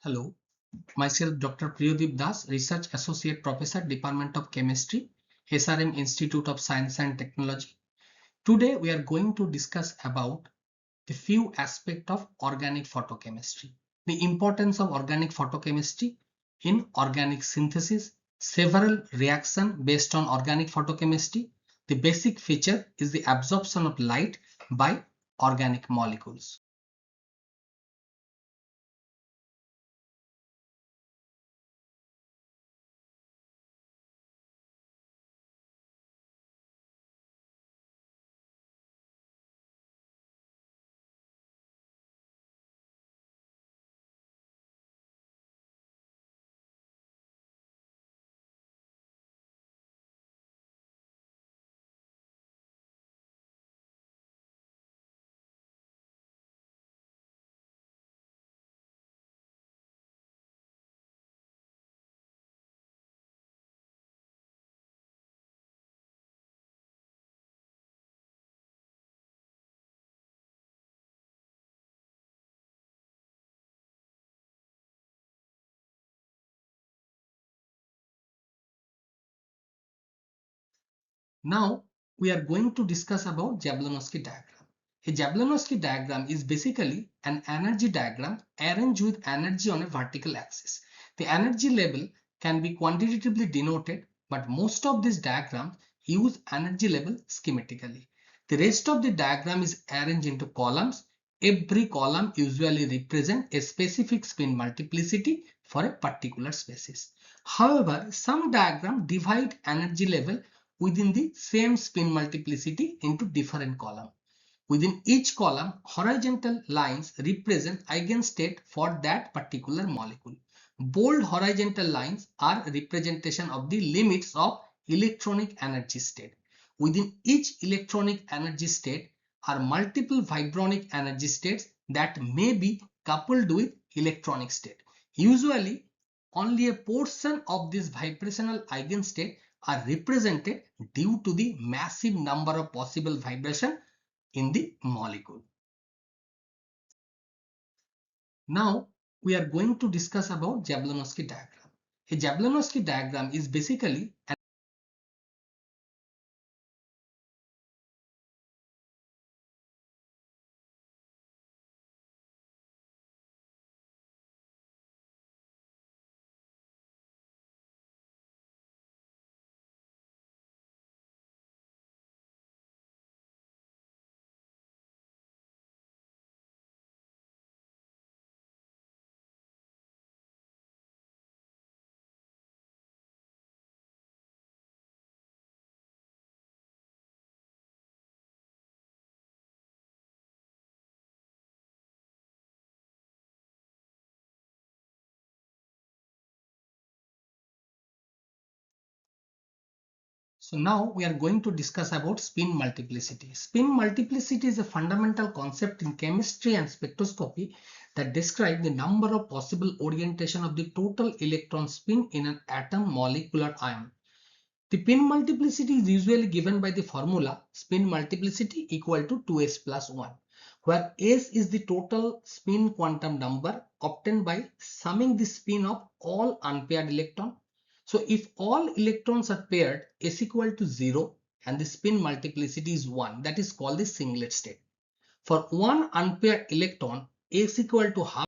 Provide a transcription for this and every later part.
Hello, myself Dr. Priyadip Das, Research Associate Professor, Department of Chemistry, SRM Institute of Science and Technology. Today we are going to discuss about the few aspects of organic photochemistry, the importance of organic photochemistry in organic synthesis, several reactions based on organic photochemistry. The basic feature is the absorption of light by organic molecules. Now we are going to discuss about Jablonski diagram. A Jablonski diagram is basically an energy diagram arranged with energy on a vertical axis. The energy level can be quantitatively denoted, but most of these diagrams use energy level schematically. The rest of the diagram is arranged into columns. Every column usually represents a specific spin multiplicity for a particular species. However, some diagrams divide energy level within the same spin multiplicity into different columns. Within each column, horizontal lines represent eigenstate for that particular molecule. Bold horizontal lines are representation of the limits of electronic energy state. Within each electronic energy state are multiple vibronic energy states that may be coupled with electronic state. Usually, only a portion of this vibrational eigenstate are represented due to the massive number of possible vibrations in the molecule. Now we are going to discuss about Jablonski diagram. A Jablonski diagram is basically an So now we are going to discuss about spin multiplicity. Spin multiplicity is a fundamental concept in chemistry and spectroscopy that describe the number of possible orientation of the total electron spin in an atom molecular ion. The spin multiplicity is usually given by the formula spin multiplicity equal to 2s plus 1, where s is the total spin quantum number obtained by summing the spin of all unpaired electrons. So if all electrons are paired, s equal to 0 and the spin multiplicity is 1, that is called the singlet state. For one unpaired electron, s equal to half.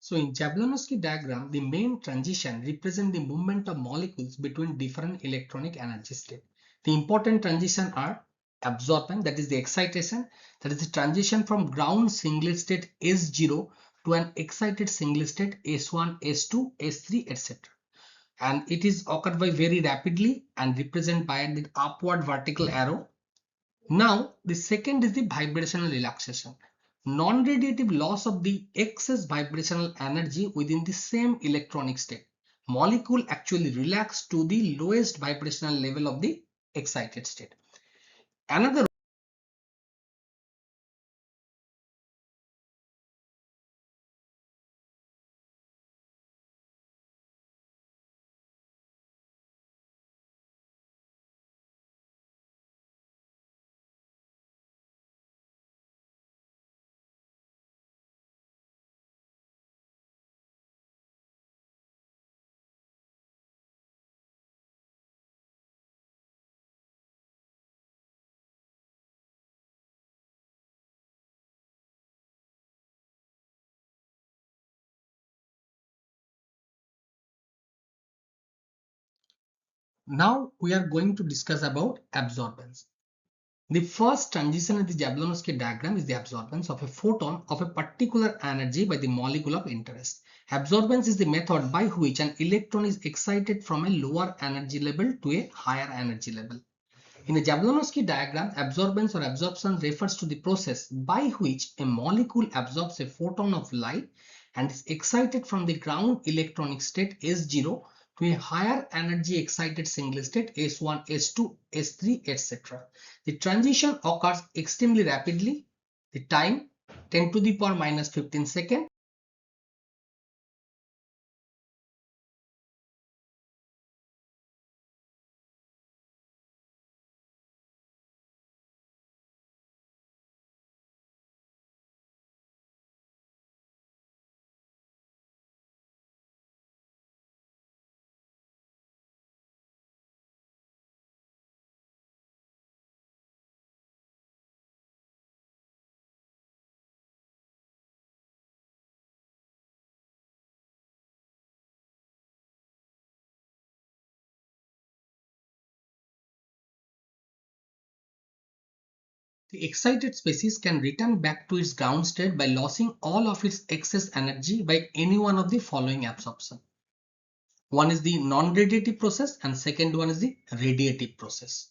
So in Jablonski diagram, the main transition represents the movement of molecules between different electronic energy states. The important transitions are absorption, that is the excitation, that is the transition from ground singlet state S0 to an excited singlet state S1, S2, S3, etc. and it is occurred by very rapidly and represented by the upward vertical arrow. Now, the second is the vibrational relaxation. Non-radiative loss of the excess vibrational energy within the same electronic state. Molecule actually relax to the lowest vibrational level of the excited state. Another Now we are going to discuss about absorbance. The first transition in the Jablonski diagram is the absorbance of a photon of a particular energy by the molecule of interest. Absorbance is the method by which an electron is excited from a lower energy level to a higher energy level. In the Jablonski diagram, absorbance or absorption refers to the process by which a molecule absorbs a photon of light and is excited from the ground electronic state S0 to a higher energy excited single state S1, S2, S3, etc. The transition occurs extremely rapidly. The time 10 to the power minus 15 seconds. The excited species can return back to its ground state by losing all of its excess energy by any one of the following absorption. One is the non-radiative process and second one is the radiative process.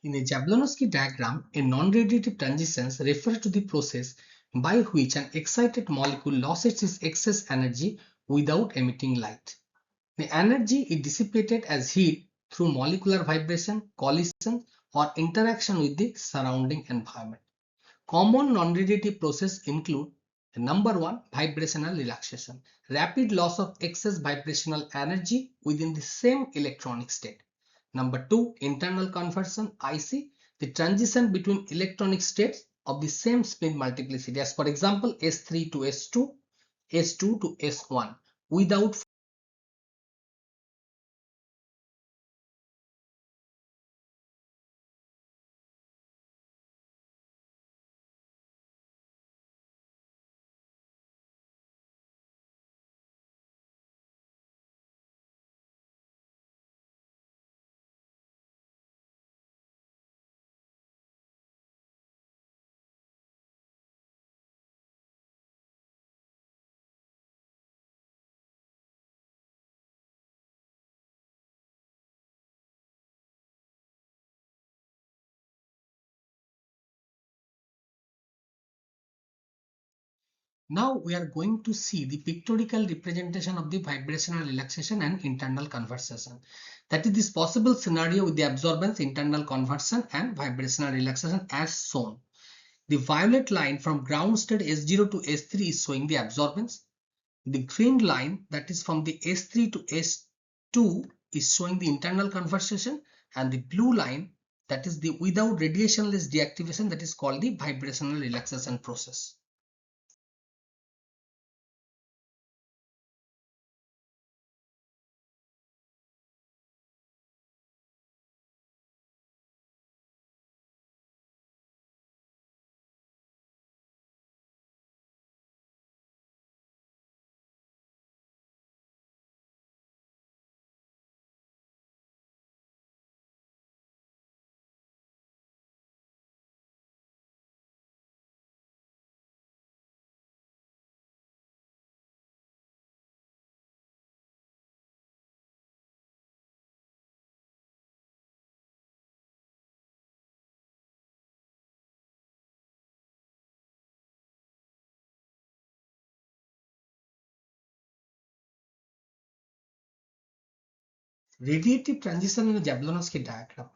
In a Jablonski diagram, a non-radiative transition refers to the process by which an excited molecule loses its excess energy without emitting light. The energy is dissipated as heat through molecular vibration, collision, or interaction with the surrounding environment. Common non-radiative processes include number one, vibrational relaxation, rapid loss of excess vibrational energy within the same electronic state. Number two, internal conversion, IC, the transition between electronic states of the same spin multiplicity, as for example S3 to S2, S2 to S1 without. Now we are going to see the pictorial representation of the vibrational relaxation and internal conversion. That is this possible scenario with the absorbance, internal conversion and vibrational relaxation as shown. The violet line from ground state S0 to S3 is showing the absorbance. The green line that is from the S3 to S2 is showing the internal conversion, and the blue line that is the without radiationless deactivation, that is called the vibrational relaxation process. Radiative transition in the Jablonski diagram.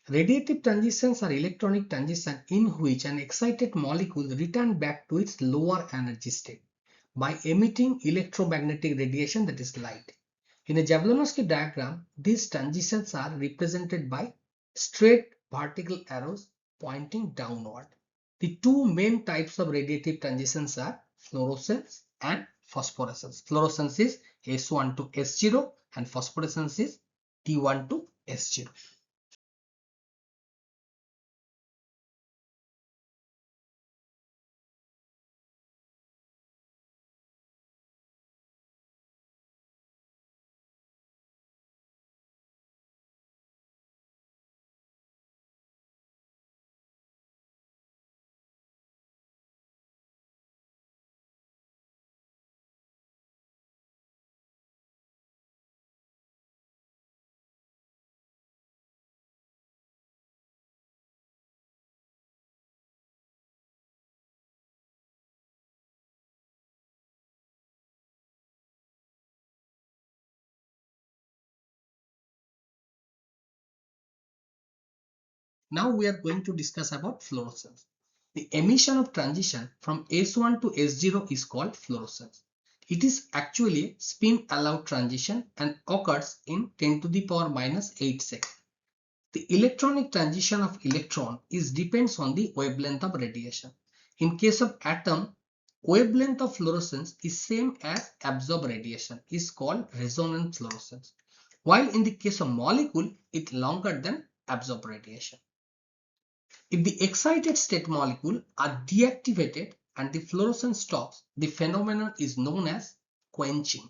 Radiative transitions are electronic transitions in which an excited molecule returns back to its lower energy state by emitting electromagnetic radiation, that is light. In a Jablonski diagram, these transitions are represented by straight vertical arrows pointing downward. The two main types of radiative transitions are fluorescence and phosphorescence. Fluorescence is S1 to S0 and phosphorescence is T1 to S0. Now we are going to discuss about fluorescence. The emission of transition from S1 to S0 is called fluorescence. It is actually a spin allowed transition and occurs in 10 to the power minus 8 seconds. The electronic transition of electron is depends on the wavelength of radiation. In case of atom, wavelength of fluorescence is same as absorbed radiation, is called resonant fluorescence. While in the case of molecule, it longer than absorbed radiation. If the excited state molecule are deactivated and the fluorescence stops, the phenomenon is known as quenching.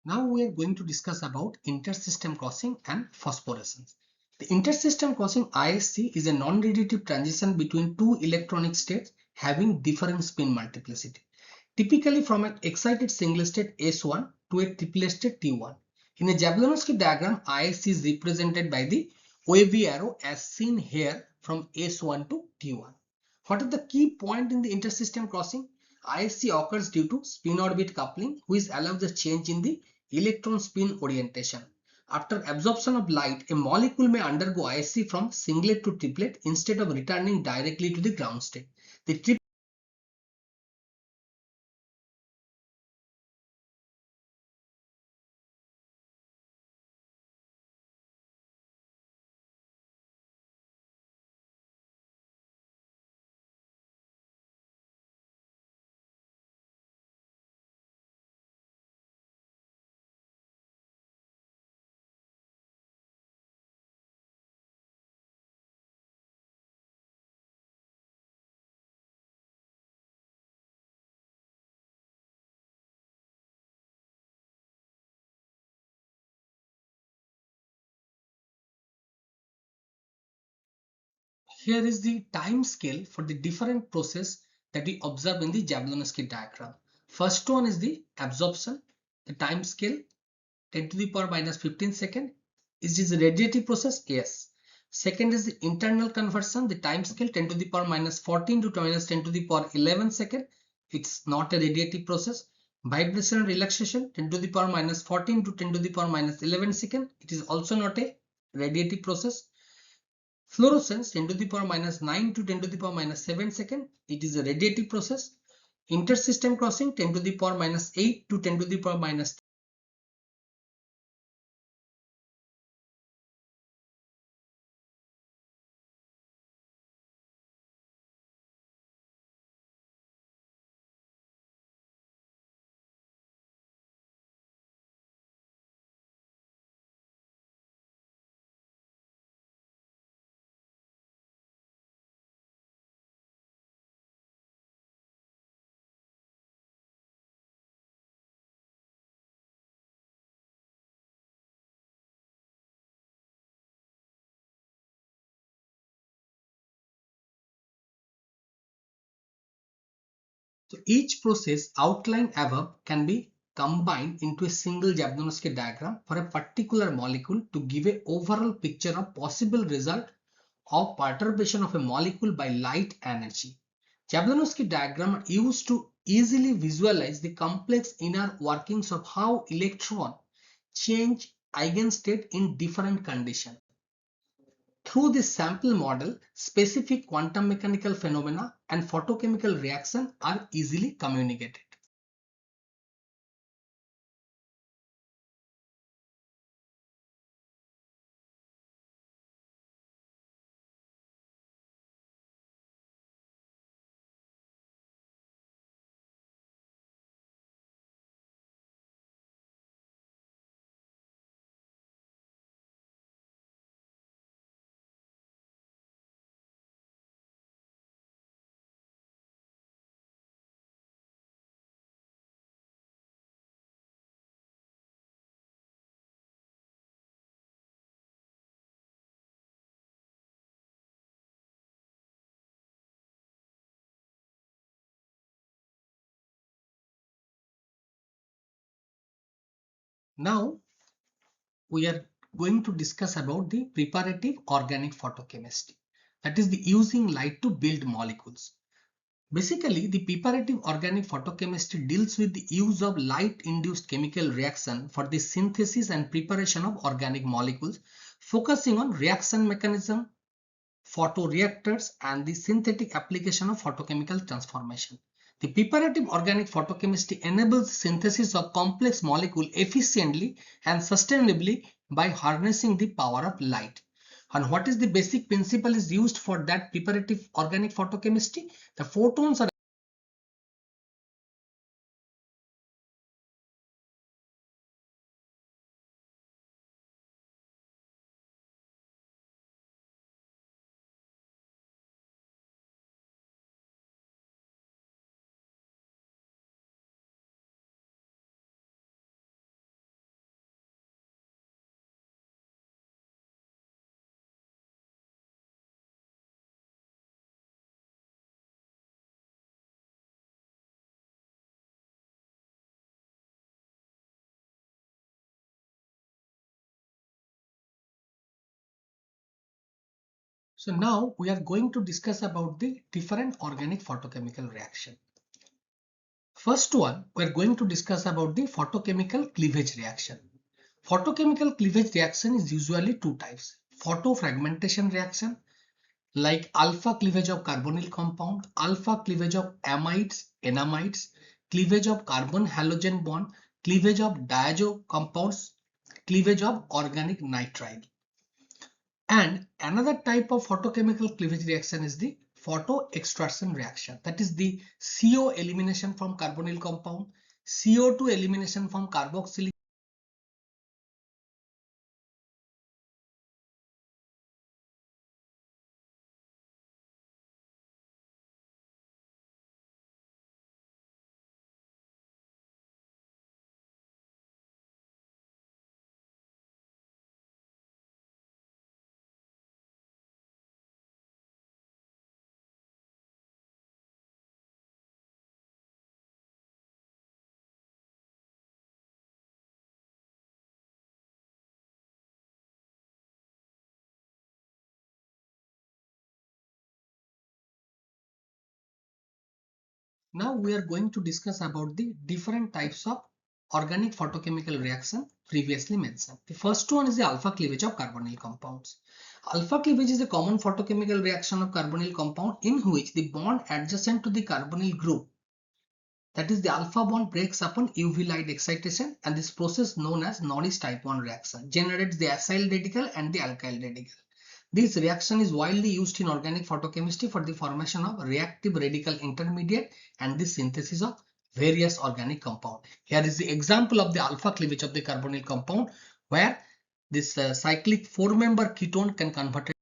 Now we are going to discuss about intersystem crossing and phosphorescence. The intersystem crossing ISC is a non-radiative transition between two electronic states having different spin multiplicity, typically from an excited single state S1 to a triplet state T1. In a Jablonski diagram, ISC is represented by the wavy arrow as seen here from S1 to T1. What are the key points in the intersystem crossing? ISC occurs due to spin orbit coupling, which allows the change in the electron spin orientation. After absorption of light, a molecule may undergo ISC from singlet to triplet instead of returning directly to the ground state. The here is the time scale for the different process that we observe in the Jablonski diagram. First one is the absorption, the time scale 10 to the power minus 15 second. Is this a radiative process? Yes. Second is the internal conversion, the time scale 10 to the power minus 14 to minus 10 to the power 11 second. It's not a radiative process. Vibration and relaxation 10 to the power minus 14 to 10 to the power minus 11 second. It is also not a radiative process. Fluorescence 10 to the power minus 9 to 10 to the power minus 7 second. It is a radiative process. Intersystem crossing 10 to the power minus 8 to 10 to the power minus. So each process outlined above can be combined into a single Jablonski diagram for a particular molecule to give an overall picture of possible result of perturbation of a molecule by light energy. Jablonski diagram are used to easily visualize the complex inner workings of how electron change eigenstate in different conditions. Through this sample model, specific quantum mechanical phenomena and photochemical reaction are easily communicated. Now we are going to discuss about the preparative organic photochemistry, that is the using light to build molecules. Basically, the preparative organic photochemistry deals with the use of light-induced chemical reaction for the synthesis and preparation of organic molecules, focusing on reaction mechanism, photoreactors, and the synthetic application of photochemical transformation. The preparative organic photochemistry enables synthesis of complex molecules efficiently and sustainably by harnessing the power of light. And what is the basic principle is used for that preparative organic photochemistry? The photons are so now we are going to discuss about the different organic photochemical reaction. First one, we are going to discuss about the photochemical cleavage reaction. Photochemical cleavage reaction is usually two types. Photofragmentation reaction like alpha cleavage of carbonyl compound, alpha cleavage of amides, enamides, cleavage of carbon halogen bond, cleavage of diazo compounds, cleavage of organic nitrile. And another type of photochemical cleavage reaction is the photoextraction reaction. That is the CO elimination from carbonyl compound, CO2 elimination from carboxylic Now we are going to discuss about the different types of organic photochemical reaction previously mentioned. The first one is the alpha cleavage of carbonyl compounds. Alpha cleavage is a common photochemical reaction of carbonyl compound in which the bond adjacent to the carbonyl group, that is the alpha bond, breaks upon UV light excitation, and this process known as Norris type 1 reaction generates the acyl radical and the alkyl radical. This reaction is widely used in organic photochemistry for the formation of reactive radical intermediate and the synthesis of various organic compounds. Here is the example of the alpha cleavage of the carbonyl compound, where this cyclic 4-member ketone can convert it.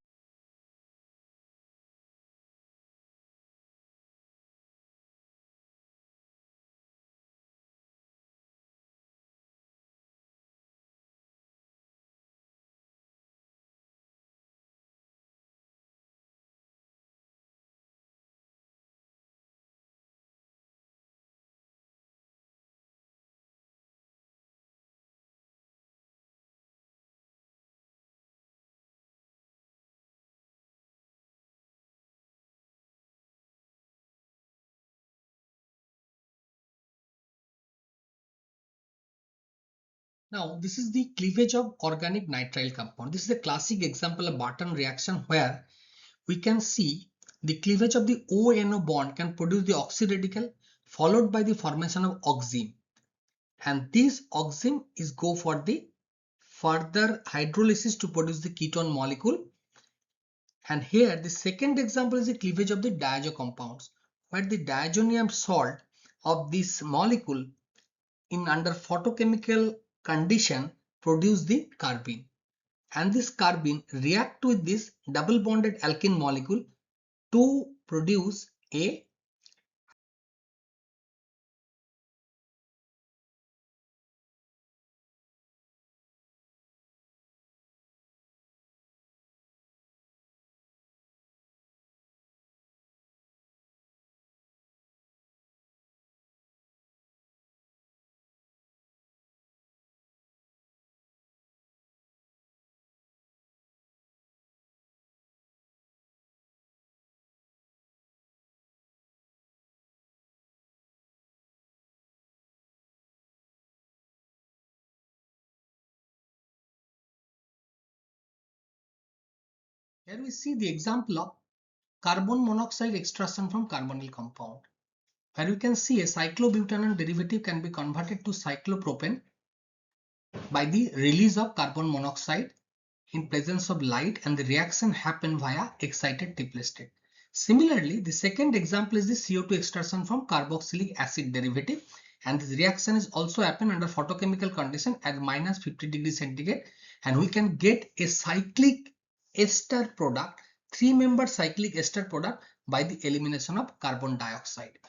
Now, this is the cleavage of organic nitrile compound. This is a classic example of Barton reaction where we can see the cleavage of the ONO bond can produce the oxy radical followed by the formation of oxime, and this oxime is go for the further hydrolysis to produce the ketone molecule. And here the second example is the cleavage of the diazo compounds, where the diazonium salt of this molecule in under photochemical condition produce the carbene, and this carbene react with this double bonded alkene molecule to produce a. Here we see the example of carbon monoxide extraction from carbonyl compound, where you can see a cyclobutanol derivative can be converted to cyclopropane by the release of carbon monoxide in presence of light, and the reaction happen via excited triple state. Similarly, the second example is the CO2 extraction from carboxylic acid derivative, and this reaction is also happen under photochemical condition at minus 50 degrees centigrade, and we can get a cyclic ester product, 3-member cyclic ester product by the elimination of carbon dioxide.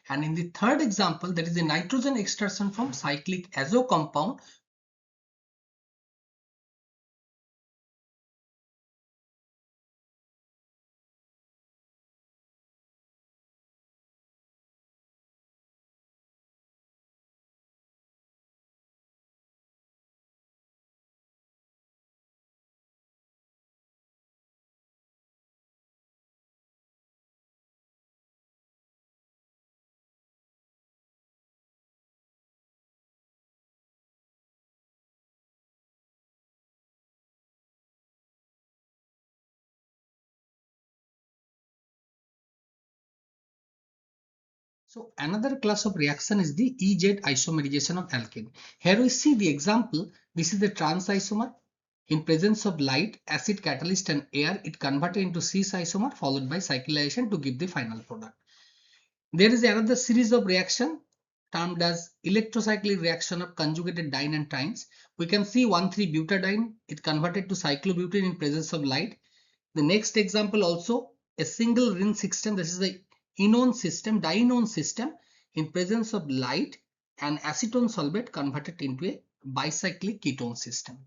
And in the third example, that is the nitrogen extraction from cyclic azo compound. So another class of reaction is the EZ isomerization of alkane. Here we see the example. This is the trans isomer. In presence of light, acid catalyst and air, it converted into cis isomer followed by cyclization to give the final product. There is another series of reaction termed as electrocyclic reaction of conjugated diene and trines. We can see 1,3-butadiene, it converted to cyclobutane in presence of light. The next example also a single ring system. This is the enone system, dienone system in presence of light, and acetone solvate converted into a bicyclic ketone system.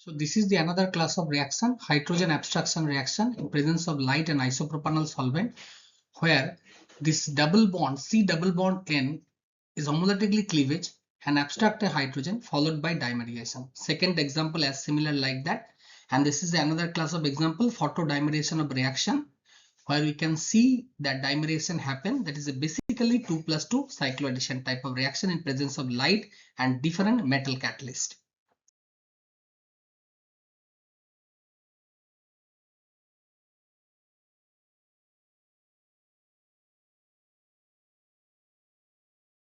So this is the another class of reaction, hydrogen abstraction reaction in presence of light and isopropanol solvent, where this double bond C double bond N is homogeneously cleavage and abstract a hydrogen followed by dimerization. Second example as similar like that, and this is another class of example, photodimerization of reaction, where we can see that dimerization happen, that is a basically 2+2 cycloaddition type of reaction in presence of light and different metal catalyst.